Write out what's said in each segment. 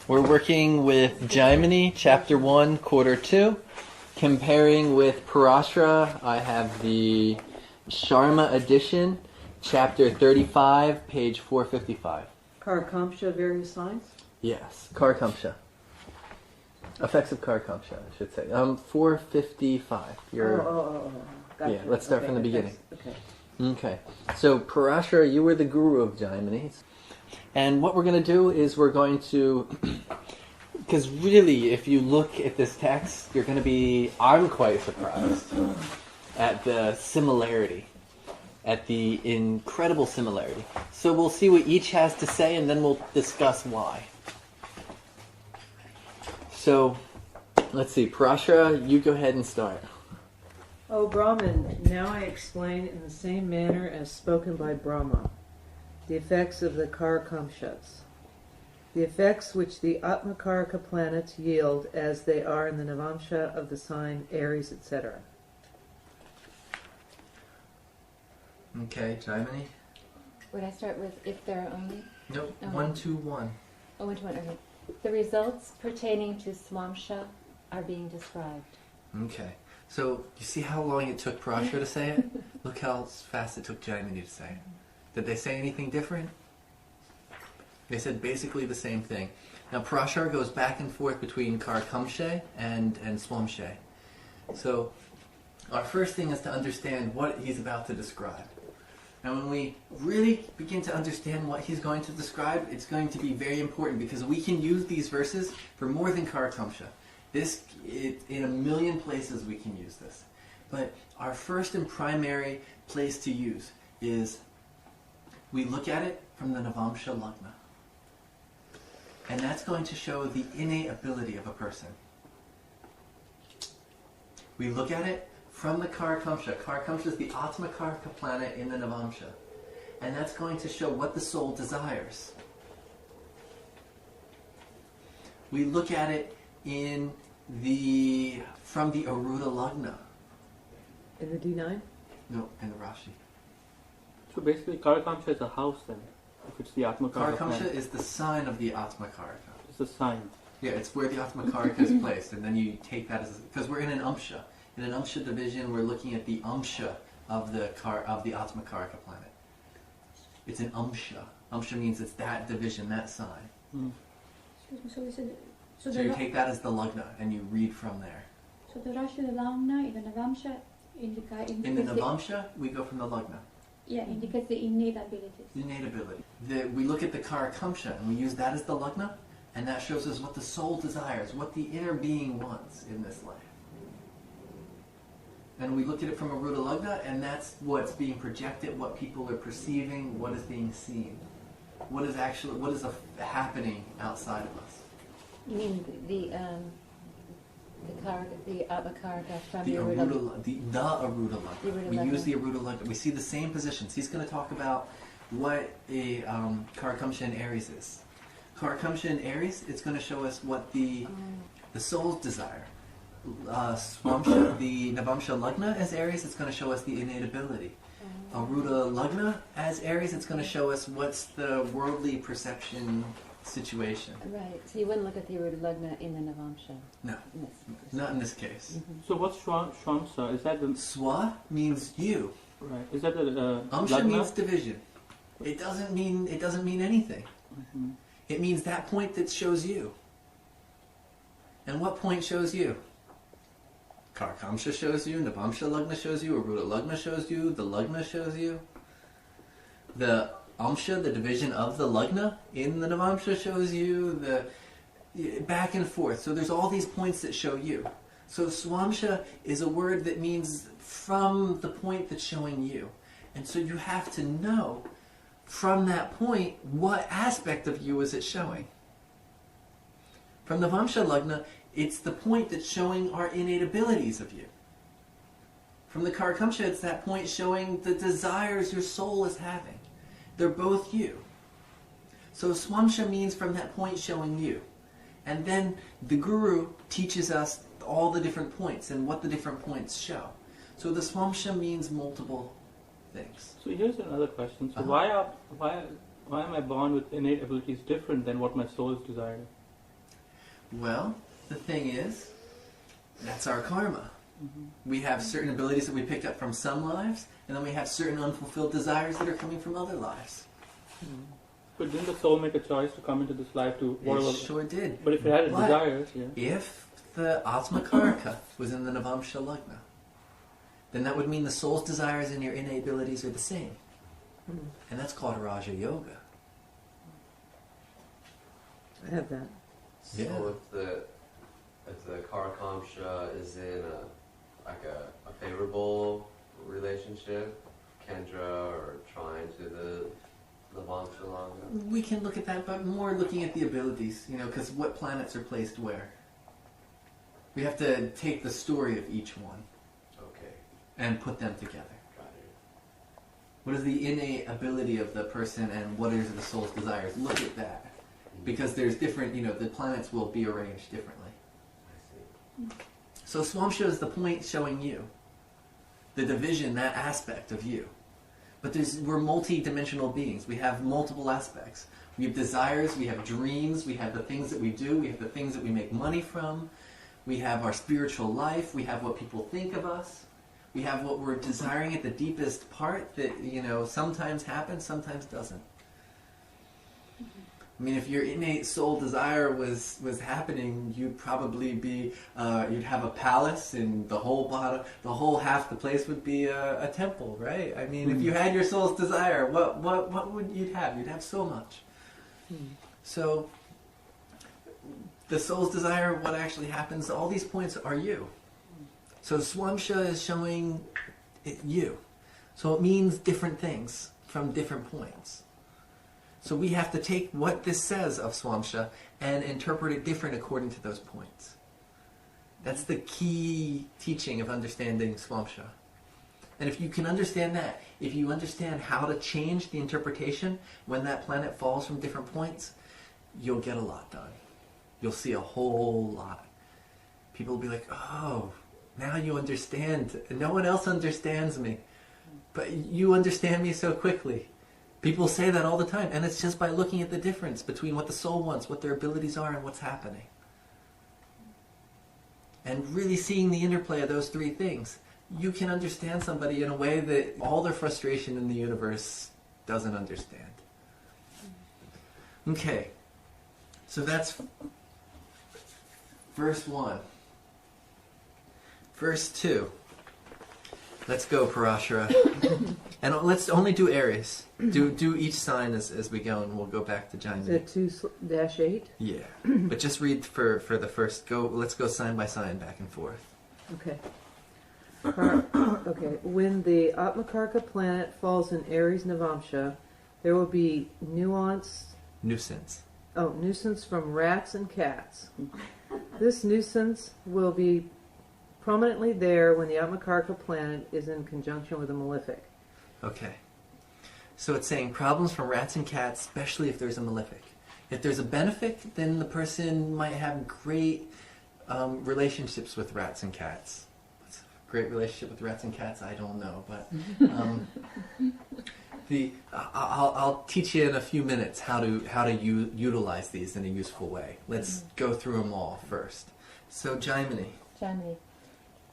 We're working with Jaimini, Chapter 1, Quarter 2. Comparing with Parashara, I have the Sharma edition, Chapter 35, page 455. Kārakāṁśa, various signs? Yes, Kārakāṁśa. Effects of Kārakāṁśa, I should say. 455. Gotcha. Yeah, let's start from the beginning. Okay. So, Parashara, you were the guru of Jaimini. And what we're going to do is we're going to... Because really, if you look at this text, you're going to be... I'm quite surprised at the similarity. At the incredible similarity. So we'll see what each has to say, and then we'll discuss why. So, let's see. Parashara, you go ahead and start. O Brahman, now I explain in the same manner as spoken by Brahma the effects of the Kārakāṁśas, the effects which the Atmakaraka planets yield as they are in the Navamsha of the sign Aries, etc. Okay, Jaimini? Would I start with if there are only? Nope, Oh. 1, 2, 1. Oh, 1 to 1, okay. The results pertaining to Swamsha are being described. Okay. So, you see how long it took Parashara to say it? Look how fast it took Jaimini to say it. Did they say anything different? They said basically the same thing. Now, Parashara goes back and forth between Kārakāṁśa and Swamsha. So, our first thing is to understand what he's about to describe. And when we really begin to understand what he's going to describe, it's going to be very important because we can use these verses for more than Kārakāṁśa. In a million places we can use this. But our first and primary place to use is we look at it from the Navamsha Lagna. And that's going to show the innate ability of a person. We look at it from the Kārakāṁśa. Kārakāṁśa is the Atmakaraka planet in the Navamsha. And that's going to show what the soul desires. We look at it from the Aruda Lagna. In the D9? No, in the Rashi. So basically Kārakāṁśa is a house then, if it's the Atmakaraka. Kārakāṁśa is the sign of the Atmakaraka. It's a sign. Yeah, it's where the Atmakaraka is placed, and then you take that as... Because we're in an Amsha. In an Amsha division, we're looking at the Amsha of the Atmakaraka planet. It's an Amsha. Amsha means it's that division, that sign. Mm. So you take that as the Lagna, and you read from there. So the Rashi, the Lagna, in the Navamsha indicates... In the Navamsha, we go from the Lagna. Yeah, indicates the innate abilities. Innate ability. We look at the Kārakāṁśa, and we use that as the Lagna, and that shows us what the soul desires, what the inner being wants in this life. And we look at it from a Aruda Lagna, and that's what's being projected, what people are perceiving, what is being seen. What is happening outside of us. You mean the Atmakaraka from The the Aruda Aruda Lagna. We use the Aruda Lagna. We see the same positions. He's going to talk about what a Kārakāṁśa in Aries is. Kārakāṁśa in Aries, it's going to show us what the soul's desire. Swamsha, the Navamsha Lagna as Aries, it's going to show us the innate ability. Aruda Lagna as Aries, it's going to show us what's the worldly perception situation. Right, so you wouldn't look at the Aruda Lagna in the Navamsha? No, not in this case. Mm-hmm. So what's Swamsha? Is that the... Swa means you. Right. Is that the Amsha Lagna? means division. It doesn't mean anything. Mm-hmm. It means that point that shows you. And what point shows you? Kārakāṁśa shows you, Navamsha Lagna shows you, Aruda Lagna shows you, the Lagna shows you. The Amsha, the division of the Lagna in the Navamsha shows you, back and forth. So there's all these points that show you. So Swamsha is a word that means from the point that's showing you. And so you have to know from that point what aspect of you is it showing. From the Navamsha Lagna, it's the point that's showing our innate abilities of you. From the Kārakāṁśa, it's that point showing the desires your soul is having. They're both you. So Swamsha means from that point showing you. And then the Guru teaches us all the different points and what the different points show. So the Swamsha means multiple things. So here's another question. So why am I born with innate abilities different than what my soul is desiring? Well, the thing is, that's our karma. We have certain abilities that we picked up from some lives, and then we have certain unfulfilled desires that are coming from other lives. But didn't the soul make a choice to come into this life to whatever? It sure did. But if it had But desires, if the Atma Karaka was in the Navamsha Lagna, then that would mean the soul's desires and your innate abilities are the same. And that's called Raja Yoga. I have that. So if the Kārakāṁśa is in a favorable relationship, Kendra or trying to the Navamsha Lagna? We can look at that, but more looking at the abilities, because what planets are placed where. We have to take the story of each one Okay, and put them together. got it. What is the innate ability of the person and what is the soul's desires? Look at that. Because there's different, the planets will be arranged differently. I see. So Swamsha is the point showing you. The division, that aspect of you. But we're multi-dimensional beings. We have multiple aspects. We have desires, we have dreams, we have the things that we do, we have the things that we make money from, we have our spiritual life, we have what people think of us, we have what we're desiring at the deepest part that, sometimes happens, sometimes doesn't. I mean, if your innate soul desire was happening, you'd probably be, you'd have a palace, and the whole half the place would be a temple, right? I mean, if you had your soul's desire, what would you have? You'd have so much. So, the soul's desire, what actually happens, all these points are you. So Swamsha is showing it you. So it means different things from different points. So we have to take what this says of Swamsha and interpret it different according to those points. That's the key teaching of understanding Swamsha. And if you can understand that, if you understand how to change the interpretation when that planet falls from different points, you'll get a lot done. You'll see a whole lot. People will be like, oh, now you understand. No one else understands me. But you understand me so quickly. People say that all the time, and it's just by looking at the difference between what the soul wants, what their abilities are, and what's happening. And really seeing the interplay of those three things, you can understand somebody in a way that all their frustration in the universe doesn't understand. Okay, so that's verse 1. Verse 2. Let's go, Parashara. And let's only do Aries. Do each sign as we go, and we'll go back to Jaimini. Is that 2-8? Yeah. But just read for the first. Let's go sign by sign, back and forth. Okay. Okay. When the Atmakarka planet falls in Aries Navamsha, there will be nuisance from rats and cats. This nuisance will be prominently there when the Atmakarka planet is in conjunction with a malefic. Okay. So it's saying problems from rats and cats, especially if there's a malefic. If there's a benefic, then the person might have great relationships with rats and cats. What's a great relationship with rats and cats? I don't know, but I'll teach you in a few minutes how to utilize these in a useful way. Let's go through them all first. So Jaimini. Jaimini.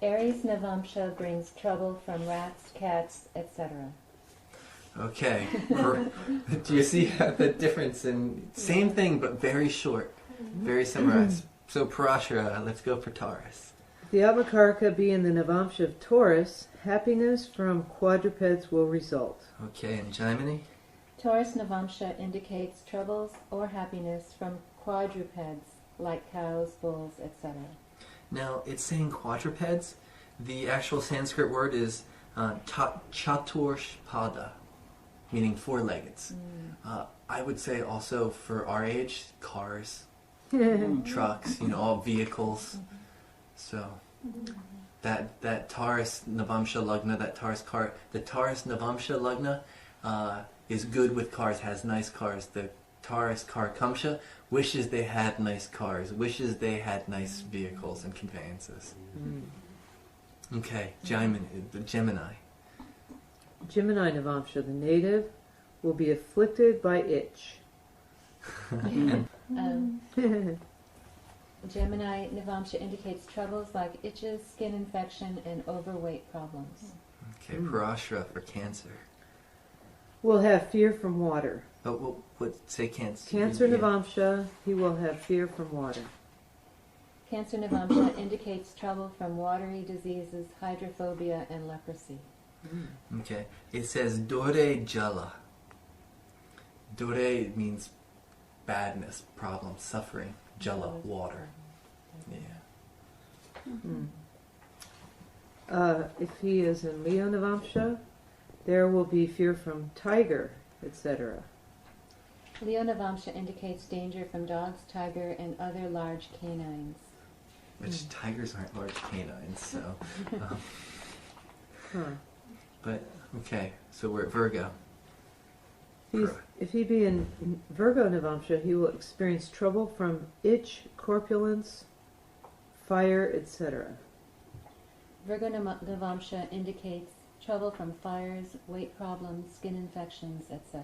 Aries Navamsha brings trouble from rats, cats, etc. Okay. Do you see the difference in same thing but very short, very summarized? So Parashara, let's go for Taurus. If the Atmakarka be in the Navamsha of Taurus, happiness from quadrupeds will result. Okay, and Jaimini? Taurus Navamsha indicates troubles or happiness from quadrupeds like cows, bulls, etc. Now, it's saying quadrupeds. The actual Sanskrit word is chaturshpada, meaning four-leggeds. I would say also for our age, cars, trucks, all vehicles. So that Taurus Navamsha Lagna, the Taurus Navamsha Lagna is good with cars, has nice cars. The Taurus Kārakāṁśa wishes they had nice cars, wishes they had nice vehicles and conveyances. Okay, Gemini. Gemini Navamsha, the native, will be afflicted by itch. Gemini Navamsha indicates troubles like itches, skin infection, and overweight problems. Okay, Parashara for Cancer. Will have fear from water. Oh, what say Cancer? Cancer Yeah. Navamsha, he will have fear from water. Cancer Navamsha indicates trouble from watery diseases, hydrophobia, and leprosy. Okay, it says Dore Jala. Dore means badness, problem, suffering. Jala, water. Yeah. If he is in Leo Navamsha, there will be fear from tiger, etc. Leo Navamsha indicates danger from dogs, tiger, and other large canines. Which tigers aren't large canines, so. But, okay, so we're at Virgo. If he be in Virgo Navamsha, he will experience trouble from itch, corpulence, fire, etc. Virgo Navamsha indicates trouble from fires, weight problems, skin infections, etc.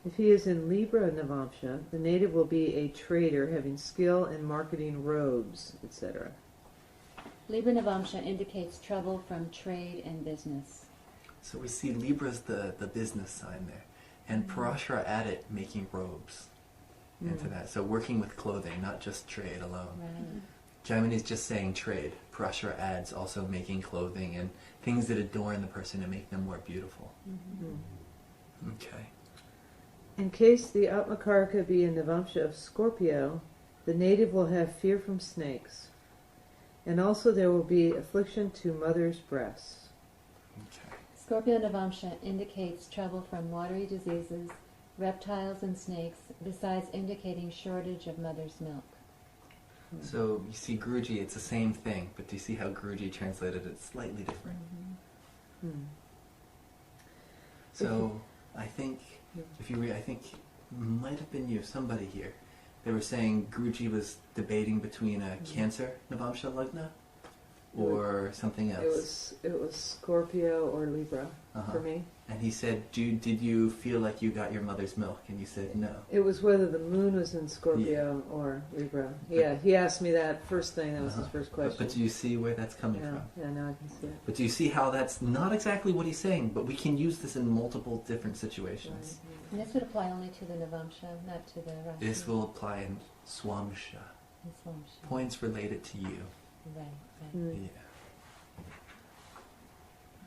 If he is in Libra Navamsha, the native will be a trader having skill in marketing robes, etc. Libra Navamsha indicates trouble from trade and business. So we see Libra's the business sign there. And Parashara added making robes into that. So working with clothing, not just trade alone. Right. Jaimini's just saying trade. Parashara adds also making clothing and things that adorn the person and make them more beautiful. Okay. In case the Atmakaraka be in Navamsha of Scorpio, the native will have fear from snakes. And also there will be affliction to mother's breasts. Okay. Scorpio Navamsha indicates trouble from watery diseases, reptiles, and snakes, besides indicating shortage of mother's milk. So you see Guruji, it's the same thing, but do you see how Guruji translated it slightly different? So I think, if you read, I think might have been you, somebody here. They were saying Guruji was debating between a Cancer Navamsha Lagna or something else. It was Scorpio or Libra for me. And he said, did you feel like you got your mother's milk? And you said no. It was whether the moon was in Scorpio or Libra. Yeah, he asked me that first thing. That was his first question. But do you see where that's coming from? Yeah, now I can see it. But do you see how that's not exactly what he's saying, but we can use this in multiple different situations. And this would apply only to the Navamsha, not to the Rashi. This will apply in Swamsha. And Swamsha. Points related to you. Right. Mm. Yeah.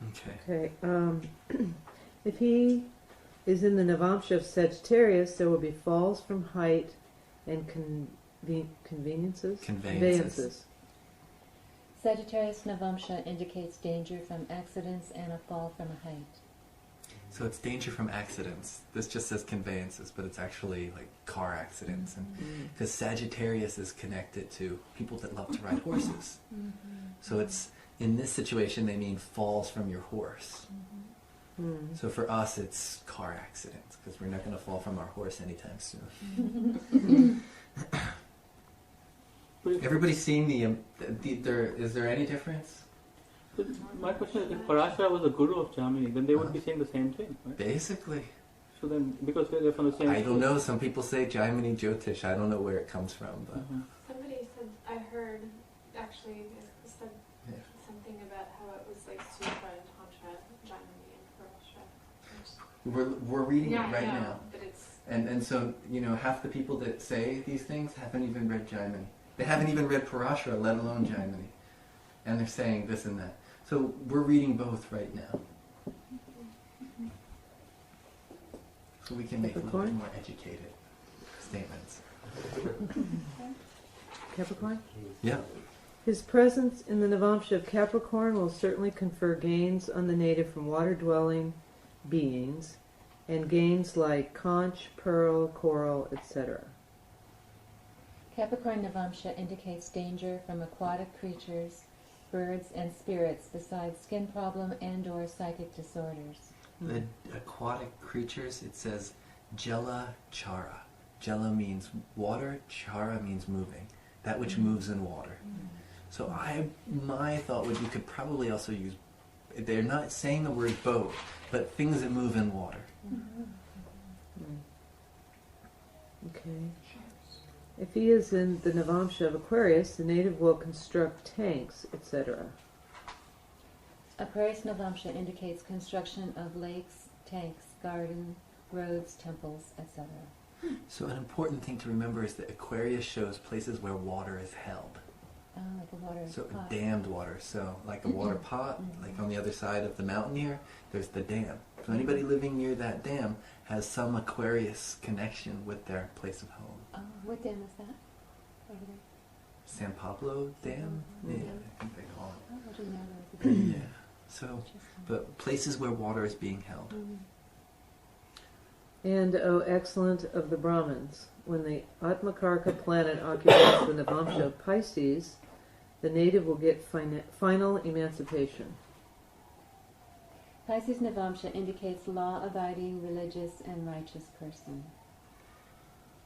Okay. Okay. If he is in the Navamsha of Sagittarius, there will be falls from height and conveyances. Sagittarius Navamsha indicates danger from accidents and a fall from a height. So it's danger from accidents. This just says conveyances, but it's actually like car accidents. And because Sagittarius is connected to people that love to ride horses. So it's, in this situation, they mean falls from your horse. So for us, it's car accidents, because we're not going to fall from our horse anytime soon. Everybody's seen is there any difference? My question is, if Parashara was a guru of Germany, then they would be saying the same thing, right? Basically. So then, because they're from the same... I don't know. Some people say Jaimini Jyotish. I don't know where it comes from, but... Somebody said, I heard, actually, said something about how it was like Sutra and Tantra, Jaimini and Parashara. We're reading it right now. But it's... And so, half the people that say these things haven't even read Jaimini. They haven't even read Parashara, let alone Jaimini. And they're saying this and that. So we're reading both right now. So we can make a little bit more educated statements. Capricorn? Yeah. His presence in the Navamsha of Capricorn will certainly confer gains on the native from water-dwelling beings, and gains like conch, pearl, coral, etc. Capricorn Navamsha indicates danger from aquatic creatures, birds, and spirits, besides skin problem and/or psychic disorders. The aquatic creatures, it says Jala Chara. Jala means water, Chara means moving. That which moves in water. So my thought would, you could probably also use, they're not saying the word boat, but things that move in water. Okay. If he is in the Navamsha of Aquarius, the native will construct tanks, etc. Aquarius Navamsha indicates construction of lakes, tanks, gardens, roads, temples, etc. So an important thing to remember is that Aquarius shows places where water is held. Oh, like a water So pot. dammed water. So like a water pot, like on the other side of the mountain here, there's the dam. So anybody living near that dam has some Aquarius connection with their place of home. Oh, what dam is that? Over there? San Pablo Dam? Yeah, Yeah. I think they call Oh, I didn't know there was a it. dam. Yeah. So, Interesting. but places where water is being held. And, O excellent of the Brahmins, when the Atmakarka planet occupies the Navamsha of Pisces, the native will get final emancipation. Pisces Navamsha indicates law-abiding, religious, and righteous person.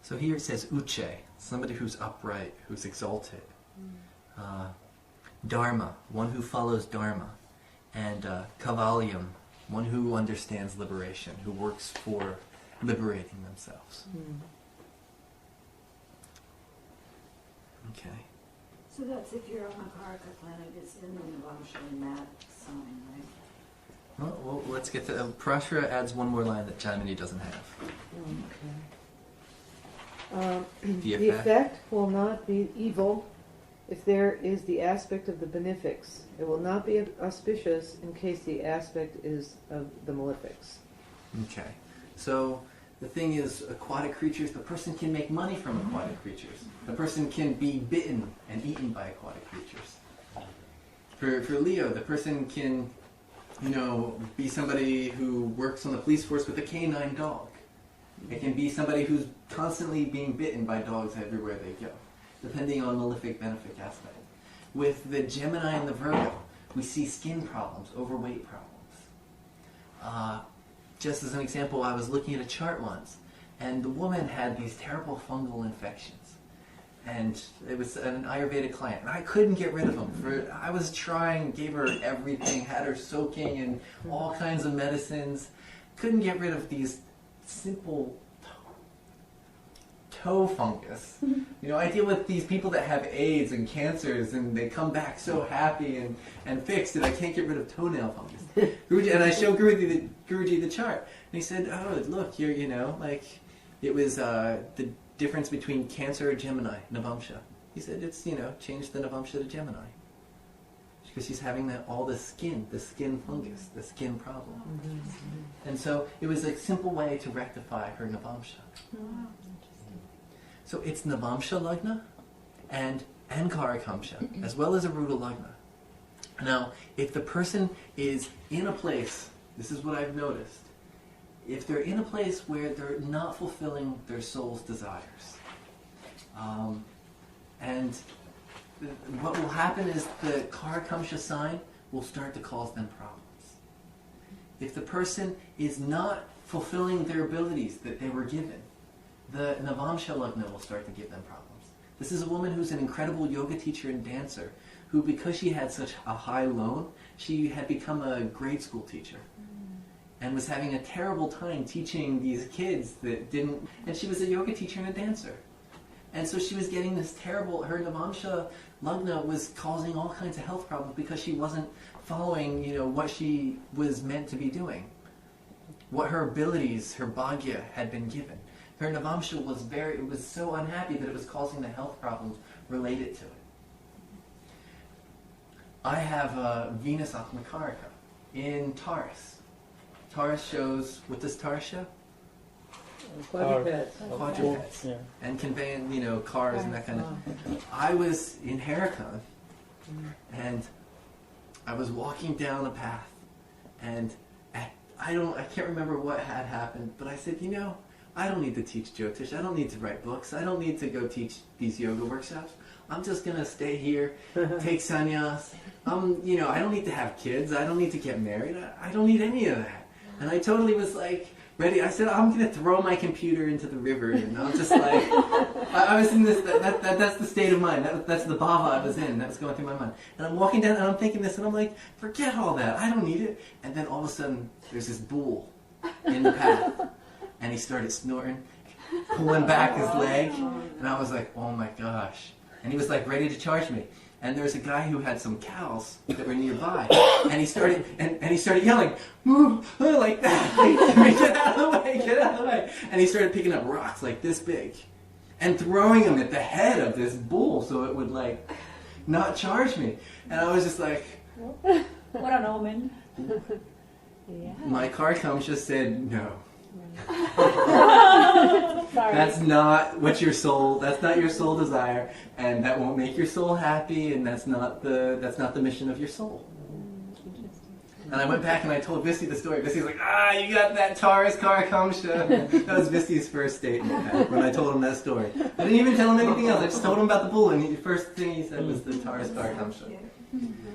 So here it says uche, somebody who's upright, who's exalted. Dharma, one who follows Dharma. And Kavalium, one who understands liberation, who works for liberating themselves. Okay. So that's if your Atmakarka planet is in the Navamsha in that sign, right? Well, let's get to... Parashara adds one more line that Jaimini doesn't have. The The effect will not be evil if there is the aspect of the benefics. It will not be auspicious in case the aspect is of the malefics. Okay. So the thing is, aquatic creatures, the person can make money from aquatic creatures. The person can be bitten and eaten by aquatic creatures. For Leo, the person can, be somebody who works on the police force with a canine dog. It can be somebody who's constantly being bitten by dogs everywhere they go, depending on malefic-benefic aspect. With the Gemini and the Virgo, we see skin problems, overweight problems. Just as an example, I was looking at a chart once, and the woman had these terrible fungal infections. And it was an Ayurvedic client, and I couldn't get rid of them. I was trying, gave her everything, had her soaking in all kinds of medicines. Couldn't get rid of these simple toe fungus. I deal with these people that have AIDS and cancers, and they come back so happy and fixed, and I can't get rid of toenail fungus. Guruji, and I showed Guruji the chart, and he said, "Oh, look, you're, it was the difference between Cancer or Gemini, Navamsha." He said, "It's, changed the Navamsha to Gemini." Because she's having all the skin fungus, the skin problem. And so it was a simple way to rectify her Navamsha. So it's Navamsha Lagna and Kārakāṁśa, as well as a Ruda Lagna. Now, if the person is in a place, this is what I've noticed, if they're in a place where they're not fulfilling their soul's desires, and what will happen is the Kārakāṁśa sign will start to cause them problems. If the person is not fulfilling their abilities that they were given, the Navamsha Lagna will start to give them problems. This is a woman who's an incredible yoga teacher and dancer who, because she had such a high loan, she had become a grade school teacher and was having a terrible time teaching these kids that didn't... And she was a yoga teacher and a dancer. And so she was getting this terrible... Her Navamsha Lagna was causing all kinds of health problems because she wasn't following, what she was meant to be doing. What her abilities, her bhagya, had been given. Her Navamsha was so unhappy that it was causing the health problems related to it. I have Venus Atmakaraka in Taurus. Taurus shows, what does Taurus show? Quadrupeds. Quadrupeds. Yeah. And conveying, cars and that kind of... I was in Harakan, and I was walking down a path, and I can't remember what had happened, but I said, I don't need to teach Jyotish. I don't need to write books. I don't need to go teach these yoga workshops. I'm just going to stay here, take sannyas. I don't need to have kids. I don't need to get married. I don't need any of that. And I totally was ready. I said, I'm going to throw my computer into the river. And I'm just I was in this, that's the state of mind. That's the bhava I was in. That was going through my mind. And I'm walking down and I'm thinking this and I'm like, forget all that. I don't need it. And then all of a sudden, there's this bull in the path. And he started snorting. pulling back his leg. And I was like, oh my gosh. And he was like ready to charge me. And there's a guy who had some cows that were nearby. And he started yelling, move, like that. Like, get out of the way, get out of the way. And he started picking up rocks like this big and throwing them at the head of this bull so it would like not charge me. And I was just like, What an omen. Yeah. my Kārakāṁśa said no. Sorry. That's not what your soul, that's not your soul desire, and that won't make your soul happy, and that's not the mission of your soul. And I went back and I told Visti the story. Visti's like, you got that Taurus Kārakāṁśa. That was Visti's first statement when I told him that story. I didn't even tell him anything else. I just told him about the bull, and the first thing he said was the Taurus Kārakāṁśa.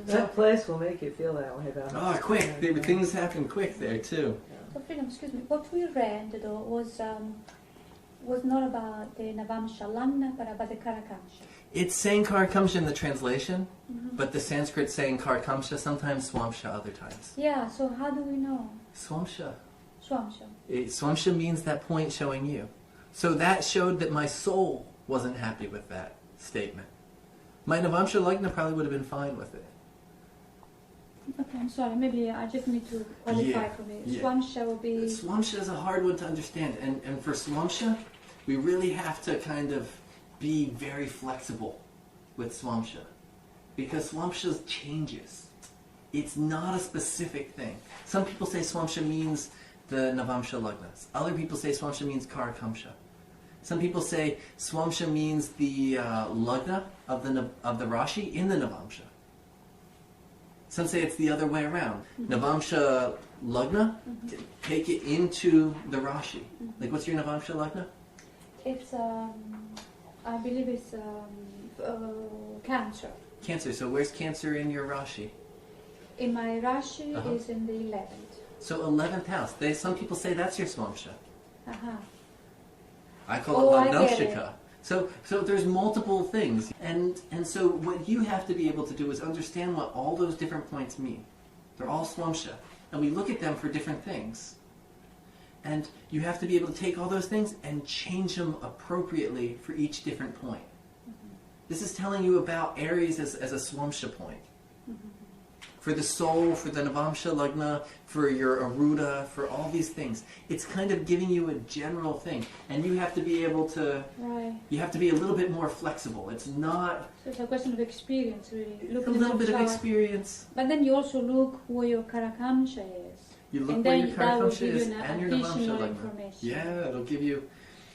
That place will make you feel that way about it. Oh, quick. Things happen quick there, too. So, Freedom, excuse me. What we read though was not about the Navamsha Lagna, but about the Kārakāṁśa. It's saying Kārakāṁśa in the translation, but the Sanskrit saying Kārakāṁśa, sometimes Swamsha other times. Yeah, so how do we know? Swamsha. Swamsha. Swamsha means that point showing you. So that showed that my soul wasn't happy with that statement. My Navamsha Lagna probably would have been fine with it. Okay, I'm sorry. Maybe I just need to qualify for me. Yeah. Swamsha will be... Swamsha is a hard one to understand. And for Swamsha, we really have to kind of be very flexible with Swamsha. Because Swamsha changes. It's not a specific thing. Some people say Swamsha means the Navamsha Lagnas. Other people say Swamsha means Kārakāṁśa. Some people say Swamsha means the Lagna of the Rashi in the Navamsha. Some say it's the other way around. Navamsha Lagna, take it into the Rashi. Like, what's your Navamsha Lagna? It's, I believe it's Cancer. Cancer. So where's Cancer in your Rashi? In my Rashi is in the 11th. So 11th house. Some people say that's your Swamsha. Uh-huh. I call it I get it. Varanasi. So there's multiple things. And so what you have to be able to do is understand what all those different points mean. They're all Swamsha. And we look at them for different things. And you have to be able to take all those things and change them appropriately for each different point. This is telling you about Aries as a Swamsha point. For the soul, for the Navamsha Lagna, for your Aruda, for all these things. It's kind of giving you a general thing. And you have to be able to, you have to be a little bit more flexible. It's not... So it's a question of experience, really. It's a little bit of experience. But then you also look where your Kārakāṁśa is. You look and where then your that will Kārakāṁśa give is you an and your Navamsha additional Lagna. information. Yeah, it'll give you...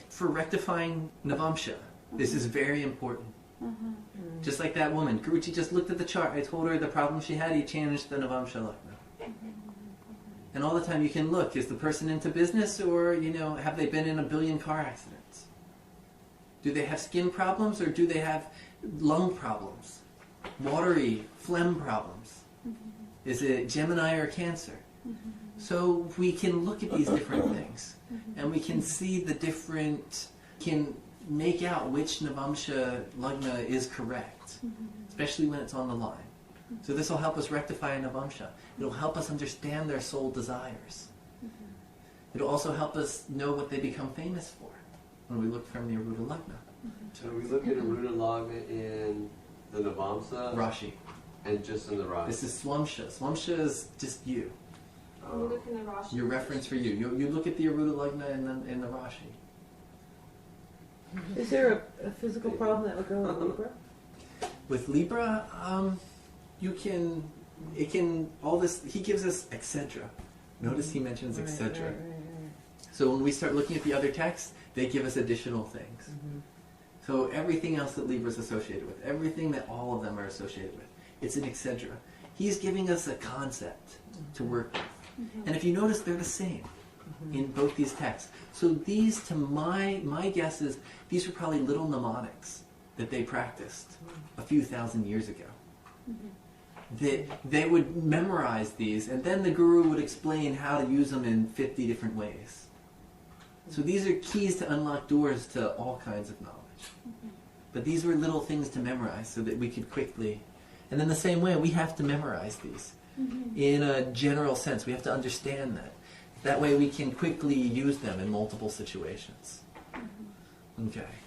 For rectifying Navamsha, this is very important. Just like that woman. Guruji just looked at the chart. I told her the problem she had. He changed the Navamsha Lagna. And all the time you can look. Is the person into business, or, have they been in 1 billion car accidents? Do they have skin problems, or do they have lung problems? Watery, phlegm problems? Is it Gemini or Cancer? So we can look at these different things. And we can see the different... can make out which Navamsha Lagna is correct, especially when it's on the line. So this will help us rectify a Navamsha. It'll help us understand their soul desires. It'll also help us know what they become famous for when we look from the Aruda Lagna. So we look at Aruda Lagna in the Navamsa? Rashi. And just in the Rashi? This is Swamsha. Swamsha is just you. We look in the Rashi. Your reference for you. You look at the Aruda Lagna in the Rashi. Is there a physical problem that would go with Libra? With Libra, all this, he gives us etc. Notice he mentions etc. Right. So when we start looking at the other texts, they give us additional things. So everything else that Libra is associated with, everything that all of them are associated with, it's an etc. He's giving us a concept to work with. And if you notice, they're the same in both these texts. So these, to my guess is, these were probably little mnemonics that they practiced a few thousand years ago. They would memorize these, and then the guru would explain how to use them in 50 different ways. So these are keys to unlock doors to all kinds of knowledge. But these were little things to memorize so that we could quickly... And in the same way, we have to memorize these in a general sense. We have to understand that. That way we can quickly use them in multiple situations. Okay.